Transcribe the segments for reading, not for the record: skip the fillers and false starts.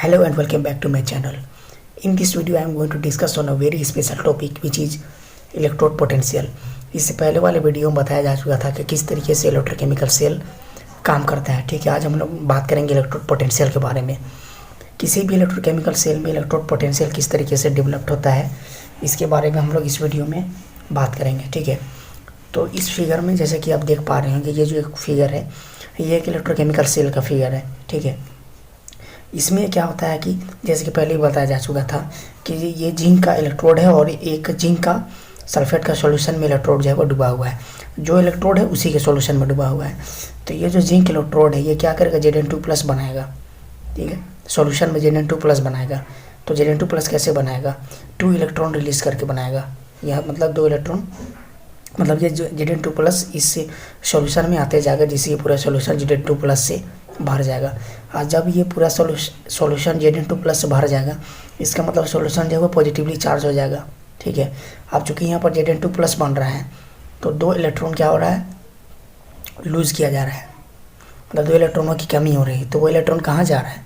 Hello and welcome back to my channel. In this video I am going to discuss on a very special topic which is electrode potential. इससे पहले वाले video में बताया जा चुका था कि किस तरीके से इलेक्ट्रोकेमिकल सेल काम करता है। ठीक है, आज हम लोग बात करेंगे इलेक्ट्रोड पोटेंशियल के बारे में। किसी भी इलेक्ट्रोकेमिकल सेल में इलेक्ट्रोड पोटेंशियल किस तरीके से डेवलप्ड होता है इसके बारे में हम लोग इस वीडियो में बात करेंगे। ठीक है, तो इस फिगर में जैसे कि आप देख पा रहे हैं कि ये जो एक फिगर है ये एक इलेक्ट्रोकेमिकल सेल का फिगर है। ठीक है, इसमें क्या होता है कि जैसे कि पहले ही बताया जा चुका था कि ये जिंक का इलेक्ट्रोड है और एक जिंक का सल्फेट का सॉल्यूशन में इलेक्ट्रोड जो है वो डूबा हुआ है। जो इलेक्ट्रोड है उसी के सॉल्यूशन में डूबा हुआ है। तो ये जो जिंक इलेक्ट्रोड है ये क्या करेगा, Zn2+ बनाएगा। ठीक है, सॉल्यूशन में Zn2+ बनाएगा। तो Zn2+ कैसे बनाएगा, 2 इलेक्ट्रॉन रिलीज करके बनाएगा। यह मतलब 2 इलेक्ट्रॉन, मतलब ये Zn2+ इस सॉल्यूशन में आते जाएगा जिससे ये पूरा सॉल्यूशन Zn2+ से भर जाएगा। और जब ये पूरा सॉल्यूशन Zn2+ से भर जाएगा इसका मतलब सॉल्यूशन जो है वो पॉजिटिवली चार्ज हो जाएगा। ठीक है, अब चूँकि यहाँ पर Zn2+ बन रहा है तो 2 इलेक्ट्रॉन क्या हो रहा है, लूज़ किया जा रहा है, मतलब 2 इलेक्ट्रॉनों की कमी हो रही है। तो वो इलेक्ट्रॉन कहाँ जा रहा है,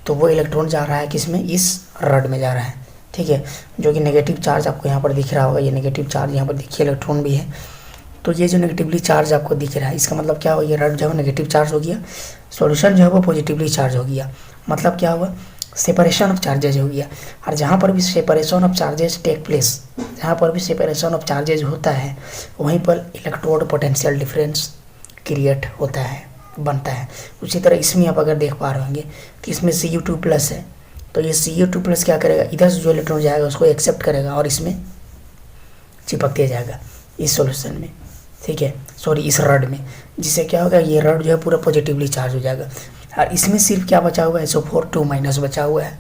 तो वो इलेक्ट्रॉन जा रहा है किसमें, इस रड में जा रहा है। ठीक है, जो कि नेगेटिव चार्ज आपको यहाँ पर दिख रहा होगा, ये नेगेटिव चार्ज यहाँ पर देखिए इलेक्ट्रॉन भी है। तो ये जो नेगेटिवली चार्ज आपको दिख रहा है इसका मतलब क्या हो, ये रड जो है नेगेटिव चार्ज हो गया, सॉल्यूशन जो है वो पॉजिटिवली चार्ज हो गया। मतलब क्या हुआ, सेपरेशन ऑफ चार्जेज हो गया। और जहाँ पर भी separation of charges take place, जहाँ पर भी सेपरेशन ऑफ चार्जेज होता है वहीं पर इलेक्ट्रोड पोटेंशियल डिफरेंस क्रिएट होता है, बनता है। उसी तरह इसमें आप अगर देख पा रहे होंगे तो इसमें Cu2+ है, तो ये Cu2+ क्या करेगा, इधर से जो इलेक्ट्रॉन जाएगा उसको एक्सेप्ट करेगा और इसमें चिपक दिया जाएगा इस सॉल्यूशन में। ठीक है, सॉरी इस रड में, जिससे क्या होगा, ये रड जो है पूरा पॉजिटिवली चार्ज हो जाएगा। और इसमें सिर्फ क्या बचा हुआ है, SO4 2- बचा हुआ है।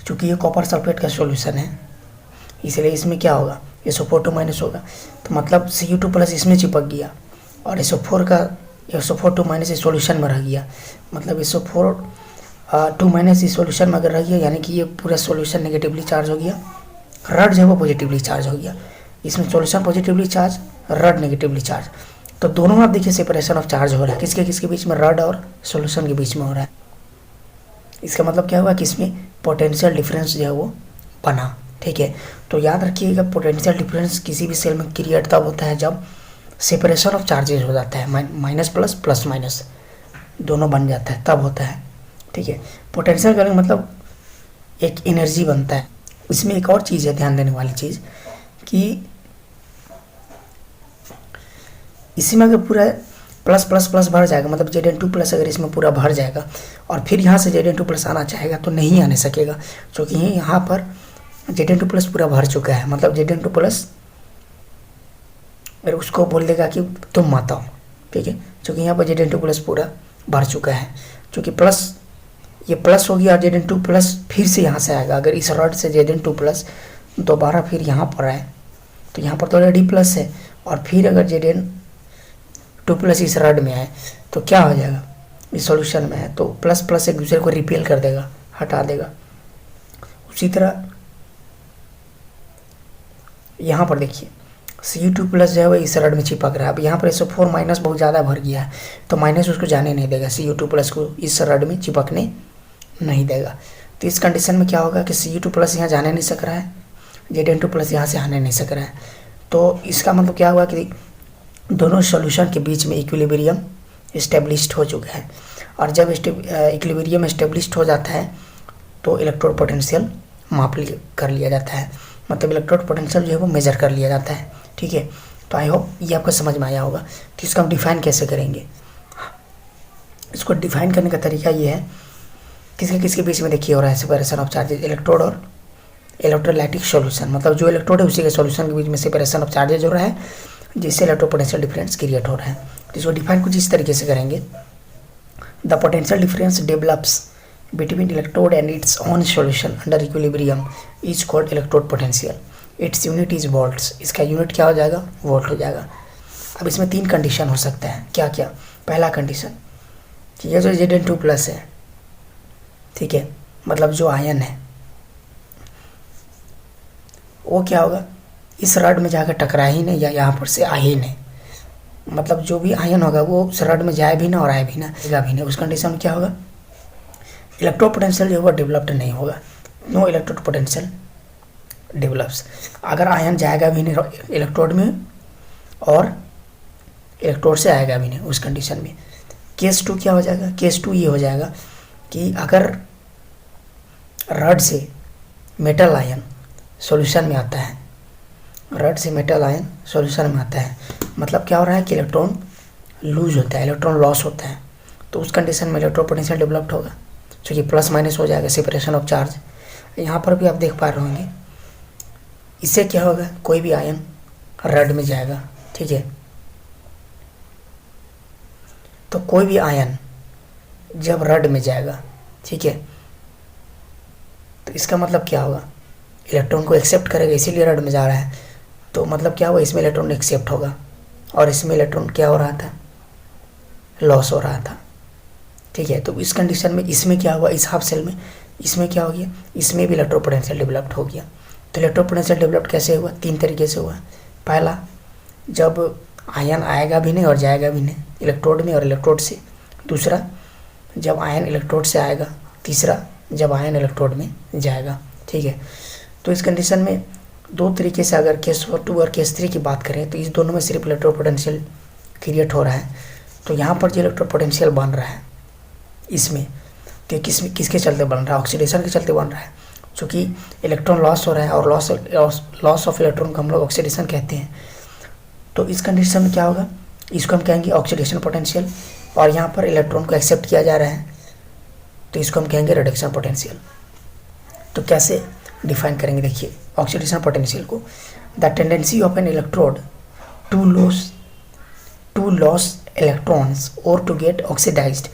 चूँकि ये कॉपर सल्फेट का सॉल्यूशन है इसलिए इसमें क्या होगा, SO4 2- होगा। तो मतलब Cu2+ इसमें चिपक गया और SO4 इस सॉल्यूशन में रह गया। मतलब SO4 2- इस सॉल्यूशन में अगर रह गया यानी कि ये पूरा सॉल्यूशन नेगेटिवली चार्ज हो गया, रड जो है वो पॉजिटिवली चार्ज हो गया। इसमें solution positively charge, rod negatively charge. तो दोनों में आप देखिए सेपरेशन ऑफ चार्ज हो रहा है, किसके किसके बीच में, रड और सॉल्यूशन के बीच में हो रहा है। इसका मतलब क्या हुआ कि इसमें पोटेंशियल डिफरेंस जो है वो बना। ठीक है, तो याद रखिएगा पोटेंशियल डिफरेंस किसी भी सेल में क्रिएट तब होता है जब सेपरेशन ऑफ चार्जेज हो जाता है, माइनस प्लस प्लस माइनस दोनों बन जाता है, तब होता है। ठीक है, पोटेंशियल का मतलब एक एनर्जी बनता है। इसमें एक और चीज़ है ध्यान देने वाली चीज़ कि इसी में अगर पूरा प्लस प्लस प्लस भर जाएगा, मतलब Zn2+ अगर इसमें पूरा भर जाएगा और फिर यहाँ से Zn2+ आना चाहेगा तो नहीं आने सकेगा, क्योंकि यहाँ पर Zn2+ पूरा भर चुका है। मतलब Zn2+ अगर उसको बोल देगा कि तुम मत आओ। ठीक है, क्योंकि यहाँ पर Zn2+ पूरा भर चुका है। क्योंकि प्लस ये प्लस हो गया और Zn2+ फिर से यहाँ से आएगा। अगर इस रड से Zn2+ दोबारा फिर यहाँ पर आए तो यहाँ पर तो ऑलरेडी प्लस है, और फिर अगर Zn2+ इस रड में आए तो क्या हो जाएगा, इस सॉल्यूशन में है तो प्लस प्लस एक दूसरे को रिपेल कर देगा, हटा देगा। उसी तरह यहाँ पर देखिए Cu2+ जो है वो इस रड में चिपक रहा है। अब यहाँ पर SO4- बहुत ज़्यादा भर गया है तो माइनस उसको जाने नहीं देगा, Cu2+ को इस रड में चिपकने नहीं देगा। तो इस कंडीशन में क्या होगा कि Cu2+ यहाँ जाने नहीं सक रहा है, Zn2+ यहाँ से आने नहीं सक रहा है। तो इसका मतलब क्या हुआ कि दोनों सॉल्यूशन के बीच में इक्विलिब्रियम इस्टेब्लिश्ड हो चुका है। और जब इक्विलिब्रियम इस्टेब्लिश्ड हो जाता है तो इलेक्ट्रोड पोटेंशियल कर लिया जाता है, मतलब इलेक्ट्रोड पोटेंशियल जो है वो मेजर कर लिया जाता है। ठीक है, तो आई होप ये आपको समझ में आया होगा। तो इसको हम डिफाइन कैसे करेंगे, इसको डिफाइन करने का तरीका ये है, किसके किसके बीच में देखिए हो रहा है सेपरेशन ऑफ चार्जेज, इलेक्ट्रोड और इलेक्ट्रोलाइटिक सॉल्यूशन। मतलब जो इलेक्ट्रोड है उसी के सॉल्यूशन के बीच में सेपरेशन ऑफ चार्जेज हो रहा है जिससे इलेक्ट्रो पोटेंशियल डिफरेंस क्रिएट हो रहा है। तो इसको डिफाइन कुछ इस तरीके से करेंगे, the potential difference develops between electrode and it's own solution under equilibrium is called electrode potential, its unit is volts. इसका यूनिट क्या हो जाएगा, वोल्ट हो जाएगा। अब इसमें 3 कंडीशन हो सकता है, क्या क्या। पहला कंडीशन कि ये जो Zn2+ है, ठीक है, मतलब जो आयन है वो क्या होगा, इस रड में जाकर टकरा ही नहीं या यहाँ पर से आ ही नहीं, मतलब जो भी आयन होगा वो उस रड में जाए भी ना और आए भी ना, भी नहीं। उस कंडीशन में क्या होगा, इलेक्ट्रोड पोटेंशियल जो होगा डेवलप्ड नहीं होगा, नो इलेक्ट्रोड पोटेंशियल डेवलप्स। अगर आयन जाएगा भी नहीं इलेक्ट्रोड में और इलेक्ट्रोड से आएगा भी नहीं, उस कंडीशन में केस 2 क्या हो जाएगा, केस 2 ये हो जाएगा कि अगर रड से मेटल आयन सॉल्यूशन में आता है, रड से मेटल आयन सॉल्यूशन में आता है, मतलब क्या हो रहा है कि इलेक्ट्रॉन लूज होता है, इलेक्ट्रॉन लॉस होता है, तो उस कंडीशन में इलेक्ट्रोड पोटेंशियल डेवलप्ड होगा, क्योंकि प्लस माइनस हो जाएगा, सेपरेशन ऑफ चार्ज। यहाँ पर भी आप देख पा रहे होंगे, इससे क्या होगा, कोई भी आयन रड में जाएगा, ठीक है, तो कोई भी आयन जब रड में जाएगा, ठीक है, तो इसका मतलब क्या होगा, इलेक्ट्रॉन को एक्सेप्ट करेगा, इसीलिए रड में जा रहा है, तो मतलब क्या हुआ, इसमें इलेक्ट्रॉन एक्सेप्ट होगा और इसमें इलेक्ट्रॉन क्या हो रहा था, लॉस हो रहा था, ठीक है। तो इस कंडीशन में इसमें क्या हुआ, इस हाफ सेल में इसमें क्या हो गया, इसमें भी इलेक्ट्रोड पोटेंशियल डेवलप्ड हो गया। तो इलेक्ट्रोड पोटेंशियल डेवलप्ड कैसे हुआ, 3 तरीके से हुआ। पहला, जब आयन आएगा भी नहीं और जाएगा भी नहीं इलेक्ट्रोड में और इलेक्ट्रोड से। दूसरा, जब आयन इलेक्ट्रोड से आएगा। तीसरा, जब आयन इलेक्ट्रोड में जाएगा, ठीक है। तो इस कंडीशन में 2 तरीके से अगर केस 2 और केस 3 की बात करें तो इस दोनों में सिर्फ इलेक्ट्रोड पोटेंशियल क्रिएट हो रहा है। तो यहाँ पर जो इलेक्ट्रोड पोटेंशियल बन रहा है इसमें, तो किसके चलते बन रहा है, ऑक्सीडेशन के चलते बन रहा है, क्योंकि इलेक्ट्रॉन लॉस हो रहा है और लॉस ऑफ इलेक्ट्रॉन को हम लोग ऑक्सीडेशन कहते हैं। तो इस कंडीशन में क्या होगा, इसको हम कहेंगे ऑक्सीडेशन पोटेंशियल, और यहाँ पर इलेक्ट्रॉन को एक्सेप्ट किया जा रहा है तो इसको हम कहेंगे रिडक्शन पोटेंशियल। तो कैसे डिफाइन करेंगे, देखिए ऑक्सीडेशन पोटेंशियल को, the tendency of an electrode to loss electrons और to get oxidised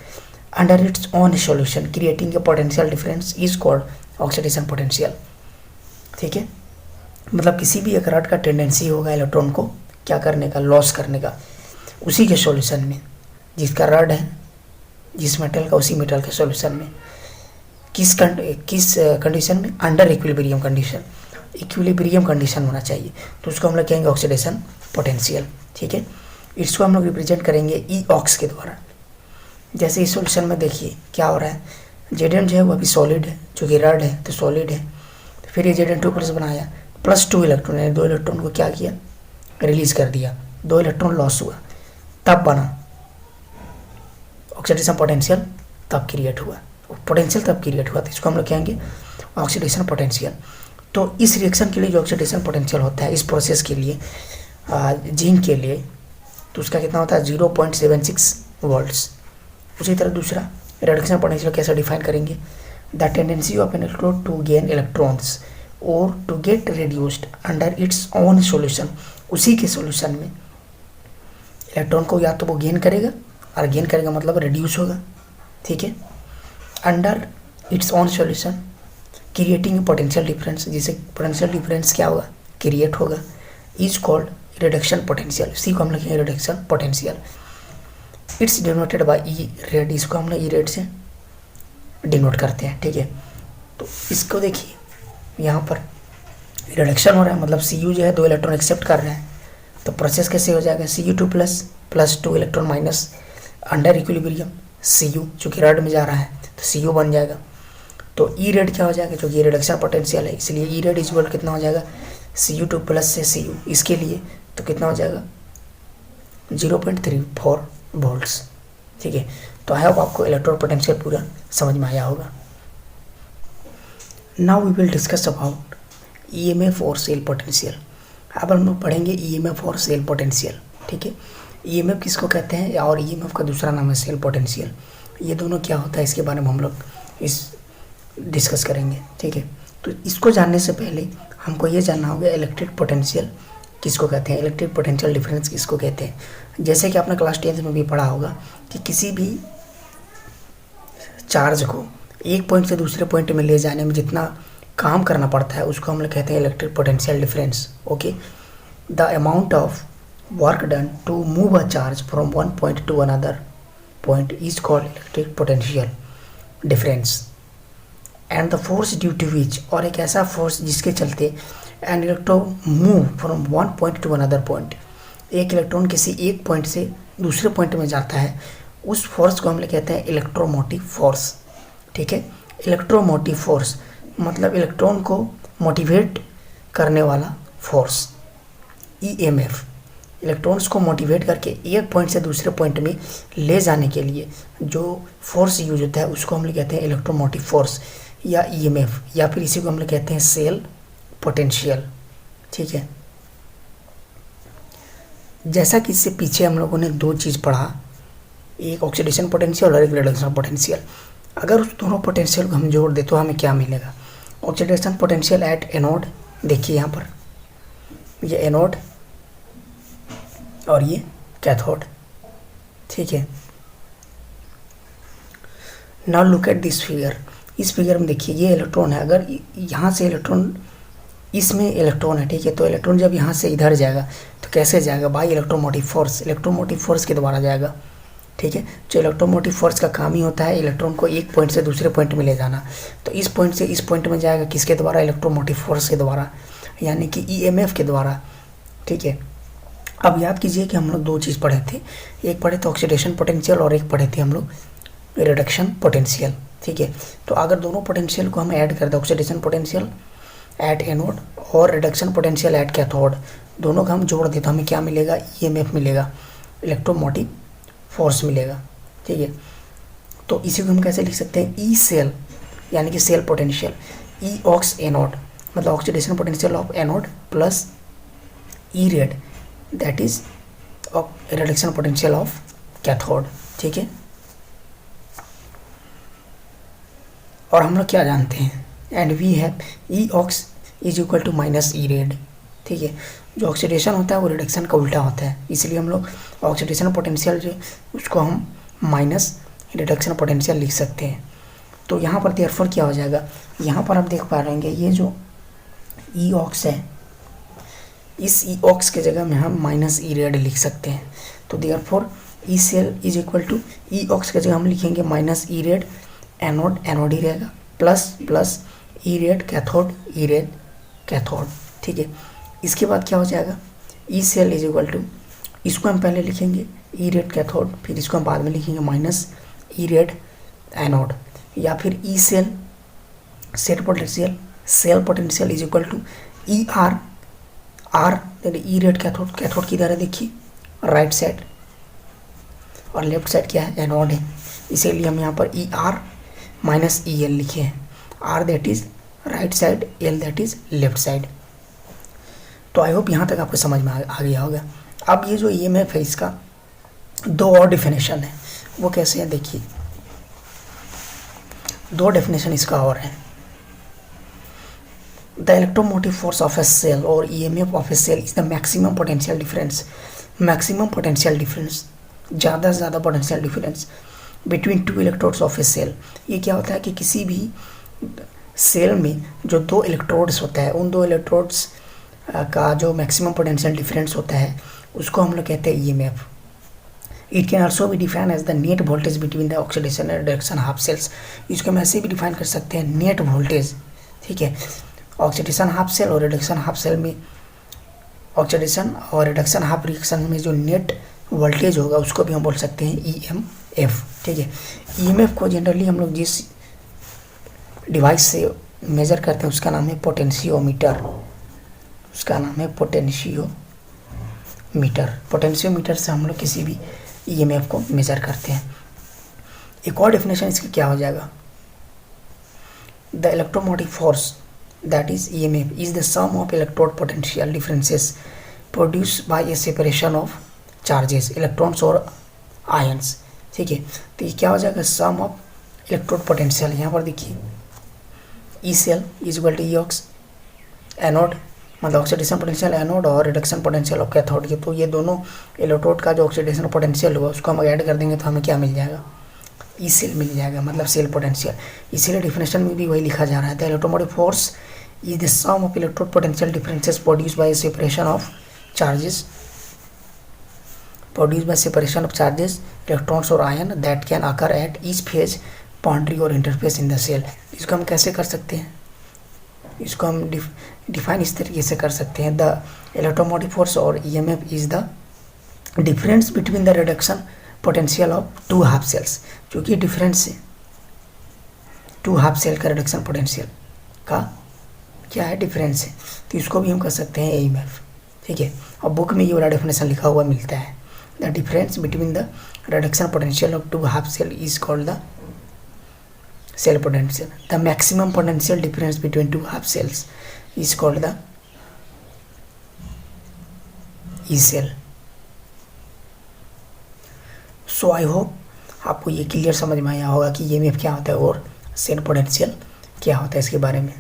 under its own solution creating a potential difference is called oxidation potential, ठीक है। मतलब किसी भी एक रड का टेंडेंसी होगा इलेक्ट्रॉन को क्या करने का, लॉस करने का, उसी के सॉल्यूशन में, जिसका रड है जिस मेटल का, उसी मेटल के सॉल्यूशन में, किस कंडीशन में, under equilibrium condition, equilibrium condition होना चाहिए, तो उसको हम लोग कहेंगे ऑक्सीडेशन पोटेंशियल, ठीक है। इसको हम लोग रिप्रेजेंट करेंगे ई ऑक्स के द्वारा। जैसे इस सॉल्यूशन में देखिए क्या हो रहा है, जेडन जो है वो अभी सॉलिड है, जो कि रड है तो सॉलिड है, तो फिर ये जेडन 2+ बनाया, +2 इलेक्ट्रॉन यानी 2 इलेक्ट्रॉन को क्या किया, रिलीज कर दिया, 2 इलेक्ट्रॉन लॉस हुआ, तब बना ऑक्सीडेशन पोटेंशियल, तब क्रिएट हुआ पोटेंशियल, तब क्रिएट हुआ, तो इसको हम लोग कहेंगे ऑक्सीडेशन पोटेंशियल। तो इस रिएक्शन के लिए जो ऑक्सीडेशन पोटेंशियल होता है, इस प्रोसेस के लिए जिंक के लिए, तो उसका कितना होता है 0.76 वोल्ट्स। उसी तरह दूसरा रिडक्शन पोटेंशियल कैसे डिफाइन करेंगे, the tendency of an electrode to gain electrons और to get reduced under its own solution, उसी के सॉल्यूशन में इलेक्ट्रॉन को या तो वो गेन करेगा, और गेन करेगा मतलब रिड्यूस होगा, ठीक है, under its own solution creating potential difference, जिससे पोटेंशियल डिफरेंस क्या होगा, क्रिएट होगा, इज कॉल्ड रिडक्शन पोटेंशियल। इसी को हम लिखेंगे reduction potential. It's denoted by E red, इसको हम लोग ई रेड से डिनोट करते हैं, ठीक है। तो इसको देखिए यहाँ पर रिडक्शन हो रहा है, मतलब Cu जो है 2 इलेक्ट्रॉन एक्सेप्ट कर रहा है, तो प्रोसेस कैसे हो जाएगा, Cu2+ +2 electron minus under equilibrium Cu, चूँकि रड में जा रहा है तो Cu बन जाएगा। तो ई रेड क्या हो जाएगा, क्योंकि ये रिडक्शन पोटेंशियल है, इसलिए ई रेड इज इक्वल कितना हो जाएगा, Cu2+ से Cu, इसके लिए तो कितना हो जाएगा 0.34 वोल्ट्स, ठीक है। तो आई होप आपको इलेक्ट्रोड पोटेंशियल पूरा समझ में आया होगा। Now we will discuss about EMF और सेल पोटेंशियल। अब हम लोग पढ़ेंगे ईएमएफ और सेल पोटेंशियल, ठीक है। ईएमएफ किसको कहते हैं और ईएमएफ का दूसरा नाम है सेल पोटेंशियल। ये दोनों क्या होता है इसके बारे में हम लोग डिस्कस करेंगे, ठीक है। तो इसको जानने से पहले हमको ये जानना होगा इलेक्ट्रिक पोटेंशियल किसको कहते हैं, इलेक्ट्रिक पोटेंशियल डिफरेंस किसको कहते हैं। जैसे कि आपने क्लास 10th में भी पढ़ा होगा कि किसी भी चार्ज को एक पॉइंट से दूसरे पॉइंट में ले जाने में जितना काम करना पड़ता है उसको हम लोग कहते हैं electric potential difference, okay. The amount of work done to move a charge from one point to another point is called electric potential difference and the force due to which, और एक ऐसा फोर्स जिसके चलते an electron move from one point to another point, एक electron किसी एक point से दूसरे पॉइंट में जाता है, उस फोर्स को हम लोग कहते हैं इलेक्ट्रोमोटिव फोर्स, ठीक है। इलेक्ट्रोमोटिव फोर्स मतलब इलेक्ट्रॉन को मोटिवेट करने वाला फोर्स। ईएमएफ इलेक्ट्रॉन्स को मोटिवेट करके एक पॉइंट से दूसरे पॉइंट में ले जाने के लिए जो फोर्स यूज होता है उसको हम लोग कहते हैं इलेक्ट्रोमोटिव फोर्स या ईएमएफ, या फिर इसी को हम लोग कहते हैं सेल पोटेंशियल। ठीक है, जैसा कि इससे पीछे हम लोगों ने दो चीज़ पढ़ा, एक ऑक्सीडेशन पोटेंशियल और एक रिडक्शन पोटेंशियल। अगर उस दोनों पोटेंशियल को हम जोड़ दे तो हमें क्या मिलेगा? ऑक्सीडेशन पोटेंशियल एट एनोड, देखिए यहाँ पर ये एनोड और ये कैथोड। ठीक है, now look at this figure. इस फिगर में देखिए ये इलेक्ट्रॉन है, अगर यहाँ से इलेक्ट्रॉन, इसमें इलेक्ट्रॉन है, ठीक है, तो इलेक्ट्रॉन जब यहाँ से इधर जाएगा तो कैसे जाएगा? By electromotive force, electromotive force के द्वारा जाएगा। ठीक है, जो इलेक्ट्रोमोटिव फोर्स का काम ही होता है इलेक्ट्रॉन को एक पॉइंट से दूसरे पॉइंट में ले जाना। तो इस पॉइंट से इस पॉइंट में जाएगा किसके द्वारा? इलेक्ट्रोमोटिव फोर्स के द्वारा, यानी कि ईएमएफ के द्वारा। ठीक है, अब याद कीजिए कि हम लोग दो चीज़ पढ़े थे, एक पढ़े थे ऑक्सीडेशन पोटेंशियल और एक पढ़े थे हम लोग रिडक्शन पोटेंशियल। ठीक है, तो अगर दोनों पोटेंशियल को हम ऐड कर दें, ऑक्सीडेशन पोटेंशियल एट एनोड और रिडक्शन पोटेंशियल एट कैथोड, दोनों का हम जोड़ दें तो हमें क्या मिलेगा? ईएमएफ मिलेगा, इलेक्ट्रोमोटिव फोर्स मिलेगा। ठीक है, तो इसी को हम कैसे लिख सकते हैं? ई सेल यानी कि cell potential, E ox anode मतलब oxidation potential of anode plus E red that is reduction potential of cathode. ठीक है, और हम लोग क्या जानते हैं? And we have E ox is equal to minus E red. ठीक है, जो ऑक्सीडेशन होता है वो रिडक्शन का उल्टा होता है, इसलिए हम लोग ऑक्सीडेशन पोटेंशियल जो उसको हम माइनस रिडक्शन पोटेंशियल लिख सकते हैं। तो यहाँ पर देयरफॉर क्या हो जाएगा? यहाँ पर आप देख पा रहे हैं ये जो ई ऑक्स है, इस ई ऑक्स के जगह में हम माइनस ई रेड लिख सकते हैं। तो therefore E cell is equal to E ox के जगह हम लिखेंगे minus E red, anode anode ही रहेगा, plus plus E red cathode, E red cathode. ठीक है, इसके बाद क्या हो जाएगा? E cell is equal to, इसको हम पहले लिखेंगे ई रेड कैथोड, फिर इसको हम बाद में लिखेंगे माइनस ई रेड एनोड, या फिर E cell cell potential is equal to E R E red cathode, cathode की तरह देखिए राइट साइड और लेफ्ट साइड क्या है? एनोड है, इसीलिए हम यहाँ पर E R minus E L लिखे हैं, R that is right side, L that is left side. तो आई होप यहाँ तक आपको समझ में आ गया होगा। अब ये जो ईएमएफ है इसका दो और डेफिनेशन है, वो कैसे है देखिए, दो डेफिनेशन इसका और है। The electromotive force of a cell और EMF of a cell is the maximum potential difference, maximum potential difference, ज़्यादा से ज़्यादा potential difference between two electrodes of a cell. ये क्या होता है कि किसी भी सेल में जो दो इलेक्ट्रोड्स होता है उन दो इलेक्ट्रोड्स का जो मैक्सिमम पोटेंशियल डिफरेंस होता है उसको हम लोग कहते हैं EMF. It can also be define as the net voltage between the oxidation and reduction half cells. इसको हम ऐसे भी डिफाइन कर सकते हैं नेट वोल्टेज। ठीक है, ऑक्सीडेशन हाफ सेल और रिडक्शन हाफ सेल में, ऑक्सीडेशन और रिडक्शन हाफ रिएक्शन में जो नेट वोल्टेज होगा उसको भी हम बोल सकते हैं ईएमएफ। ठीक है, ईएमएफ को जनरली हम लोग जिस डिवाइस से मेज़र करते हैं उसका नाम है पोटेंशियोमीटर, उसका नाम है पोटेंशियोमीटर। पोटेंशियोमीटर से हम लोग किसी भी ईएमएफ को मेज़र करते हैं। एक और डेफिनेशन इसका क्या हो जाएगा? The electromotive force that is EMF is the sum of electrode potential differences produced by a separation of charges, electrons और आयंस। ठीक है, तो ये क्या हो जाएगा? Sum of electrode potential. यहाँ पर देखिए E cell is equal to E ox anode मतलब ऑक्सीडेशन पोटेंशियल एनोड और रिडक्शन पोटेंशियल ऑफ कैथोड। ये तो ये दोनों इलेक्ट्रोड का जो ऑक्सीडेशन पोटेंशियल होगा उसको हम ऐड कर देंगे तो हमें क्या मिल जाएगा? ई सेल मिल जाएगा, मतलब सेल पोटेंशियल। इसीलिए डिफिनेशन में भी वही लिखा जा रहा है, the electromotive force is the sum of electrode potential differences produced by separation of charges, produced by separation of charges, electrons और ion that can occur at each phase, boundary और इंटरफेस इन द सेल। इसको हम कैसे कर सकते हैं? इसको हम डिफाइन इस तरीके से कर सकते हैं, द इलेक्ट्रोमोटिव फोर्स और EMF is the difference between the reduction potential of two half cells. क्योंकि डिफरेंस है टू हाफ सेल का रिडक्शन पोटेंशियल का क्या है, डिफरेंस है। तो इसको भी हम कर सकते हैं AMF, ठीक है। और बुक में ये वाला डेफिनेशन लिखा हुआ मिलता है, the difference between the reduction potential of two half cell is called the cell potential. The maximum potential difference between two half cells is called the E cell. So I hope आपको ये clear समझ में आया होगा कि EMF क्या होता है और सेल पोटेंशियल क्या होता है इसके बारे में।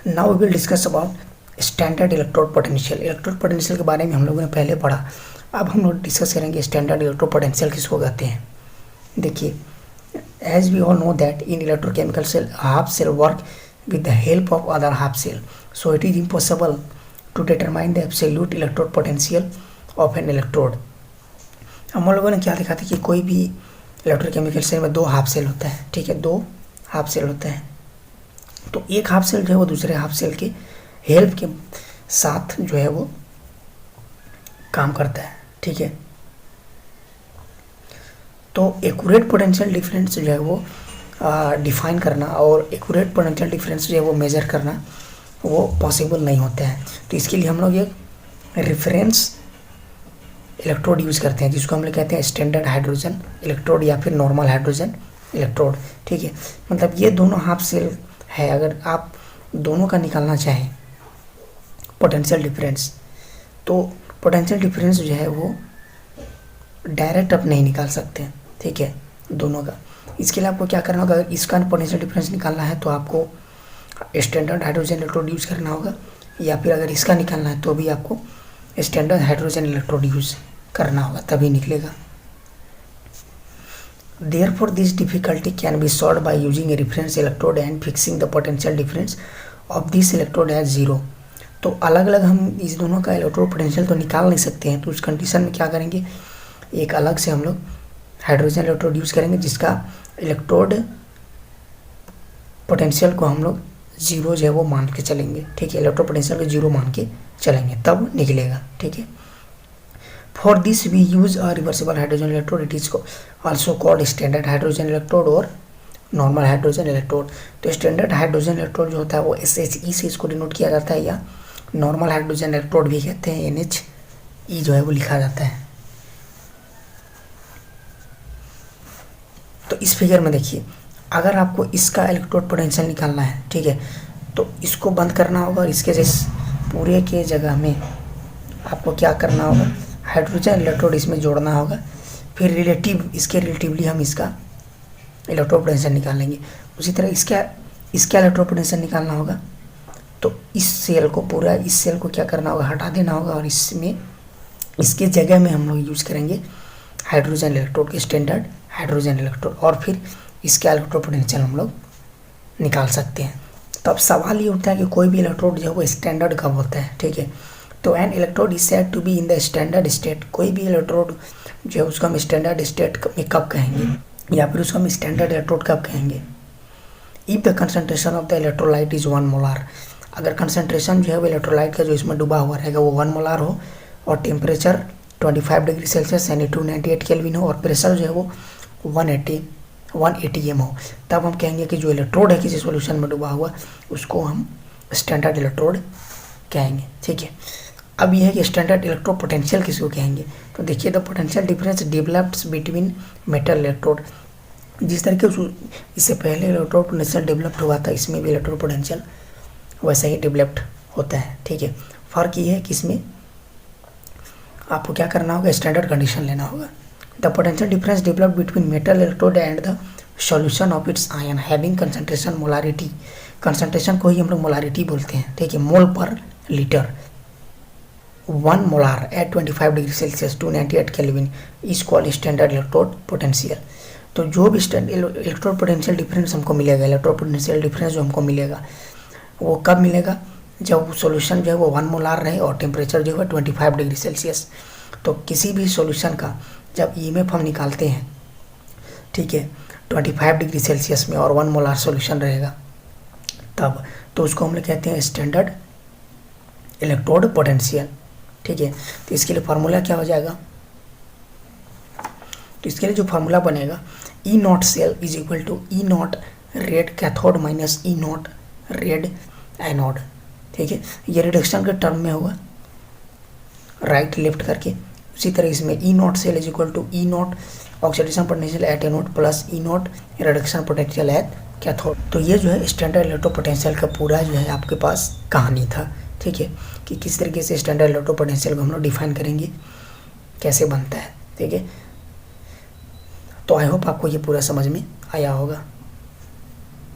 Now we will discuss about standard electrode potential. Electrode potential के बारे में हम लोगों ने पहले पढ़ा, अब हम लोग डिस्कस करेंगे स्टैंडर्ड इलेक्ट्रोड पोटेंशियल किसको कहते हैं। देखिए, as we all know that in electrochemical cell half cell work with the help of other half cell, so it is impossible to determine the absolute electrode potential of an electrode। हम लोगों ने क्या देखा था कि कोई भी electrochemical cell में दो हाफ सेल होता है, ठीक है, दो हाफ सेल होता है। तो एक हाफ सेल जो है वो दूसरे हाफ सेल के हेल्प के साथ जो है वो काम करता है, ठीक है। तो एक्यूरेट पोटेंशियल डिफरेंस जो है वो डिफाइन करना और एक्यूरेट पोटेंशियल डिफरेंस जो है वो मेजर करना वो पॉसिबल नहीं होता है। तो इसके लिए हम लोग एक रेफरेंस इलेक्ट्रोड यूज़ करते हैं जिसको हम लोग कहते हैं स्टैंडर्ड हाइड्रोजन इलेक्ट्रोड या फिर नॉर्मल हाइड्रोजन इलेक्ट्रोड, ठीक है। मतलब ये दोनों हाफ सेल है, अगर आप दोनों का निकालना चाहें पोटेंशियल डिफरेंस, तो पोटेंशियल डिफरेंस जो है वो डायरेक्ट आप नहीं निकाल सकते, ठीक है, दोनों का। इसके लिए आपको क्या करना होगा, अगर इसका पोटेंशियल डिफरेंस निकालना है तो आपको स्टैंडर्ड हाइड्रोजन इलेक्ट्रोड यूज़ करना होगा, या फिर अगर इसका निकालना है तो भी आपको स्टैंडर्ड हाइड्रोजन इलेक्ट्रोड यूज़ करना होगा, तभी निकलेगा। Therefore, this difficulty can be solved by using a reference electrode and fixing the potential difference of this electrode as 0। तो अलग अलग हम इस दोनों का इलेक्ट्रोड पोटेंशियल तो निकाल नहीं सकते हैं, तो उस कंडीशन में क्या करेंगे, एक अलग से हम लोग हाइड्रोजन इलेक्ट्रोड यूज़ करेंगे जिसका इलेक्ट्रोड पोटेंशियल को हम लोग 0 जो है वो मान के चलेंगे, ठीक है, इलेक्ट्रोड पोटेंशियल को 0 मान के चलेंगे तब निकलेगा, ठीक है। For this we use a reversible hydrogen electrode, it is also called standard hydrogen electrode और नॉर्मल हाइड्रोजन इलेक्ट्रोड। तो स्टैंडर्ड हाइड्रोजन इलेक्ट्रोड जो होता है वो SHE से इसको डिनोट किया जाता है, या नॉर्मल हाइड्रोजन इलेक्ट्रोड भी कहते हैं, NHE जो है वो लिखा जाता है। तो इस फिगर में देखिए, अगर आपको इसका इलेक्ट्रोड पोटेंशियल निकालना है, ठीक है, तो इसको बंद करना होगा और इसके जैसे पूरे के जगह में आपको क्या करना होगा, हाइड्रोजन इलेक्ट्रोड इसमें जोड़ना होगा, फिर इसके रिलेटिवली हम इसका इलेक्ट्रोड पोटेंशियल निकालेंगे। उसी तरह इसका इलेक्ट्रोड पोटेंशियल निकालना होगा, तो इस सेल को पूरा इस सेल को क्या करना होगा, हटा देना होगा, और इसमें इसके जगह में हम लोग यूज़ करेंगे हाइड्रोजन इलेक्ट्रोड के स्टैंडर्ड हाइड्रोजन इलेक्ट्रोड, और फिर इसके इलेक्ट्रोड पोटेंशियल हम लोग निकाल सकते हैं। तो अब सवाल ये उठता है कि कोई भी इलेक्ट्रोड जो है वो स्टैंडर्ड कब होता है, ठीक है। तो an electrode is said to be in the standard state, कोई भी इलेक्ट्रोड जो है उसको हम स्टैंडर्ड स्टेट में कब कहेंगे, या फिर उसको हम स्टैंडर्ड इलेक्ट्रोड कब कहेंगे, if the concentration of the electrolyte is 1 molar. अगर कंसंट्रेशन जो है वो इलेक्ट्रोलाइट का जो इसमें डूबा हुआ रहेगा वो 1 मोलार हो, और टेम्परेचर 25 डिग्री सेल्सियस यानी 298 केल्विन हो, और प्रेशर जो है वो 180 m हो, तब हम कहेंगे कि जो इलेक्ट्रोड है किसी सॉल्यूशन में डूबा हुआ उसको हम स्टैंडर्ड इलेक्ट्रोड कहेंगे, ठीक है। अब यह है कि स्टैंडर्ड इलेक्ट्रोड पोटेंशियल किसको कहेंगे, तो देखिए the potential difference developed between metal electrode. जिस तरीके से इससे पहले इलेक्ट्रोड पोटेंशियल डेवलप्ड हुआ था, इसमें भी इलेक्ट्रोड पोटेंशियल वैसा ही डेवलप्ड होता है, ठीक है। फ़र्क ये है कि इसमें आपको क्या करना होगा, स्टैंडर्ड कंडीशन लेना होगा। The potential difference developed between metal electrode and the solution of its ion having concentration molarity, concentration को ही हम लोग मोलारिटी बोलते हैं, ठीक है, mole per litre. 1 molar at 25 degree Celsius 298 kelvin is called standard electrode potential. तो जो भी इलेक्ट्रोड पोटेंशियल डिफरेंस हमको मिलेगा, इलेक्ट्रोड पोटेंशियल डिफरेंस जो हमको मिलेगा वो कब मिलेगा, जब सॉल्यूशन जो है वो 1 मोलार रहे और टेम्परेचर जो है 25 डिग्री सेल्सियस। तो किसी भी सॉल्यूशन का जब EMF हम निकालते हैं, ठीक है, 25 डिग्री सेल्सियस में और 1 मोलार सॉल्यूशन रहेगा तब, तो उसको हम लोग कहते हैं स्टैंडर्ड इलेक्ट्रोड पोटेंशियल, ठीक है। तो इसके लिए फार्मूला क्या हो जाएगा, तो इसके लिए जो फार्मूला बनेगा E nought cell is equal to E nought red cathode minus E nought red anode. ठीक है, ये रिडक्शन के टर्म में होगा राइट लेफ्ट करके। उसी तरह इसमें E nought cell is equal to E nought oxidation potential at anode plus E nought reduction potential at cathode. तो ये जो है स्टैंडर्ड इलेक्ट्रो पोटेंशियल का पूरा जो है आपके पास कहानी था। ठीक है, कि किस तरीके से स्टैंडर्ड इलेक्ट्रो पोटेंशियल को हम लोग डिफाइन करेंगे, कैसे बनता है। ठीक है, तो आई होप आपको ये पूरा समझ में आया होगा।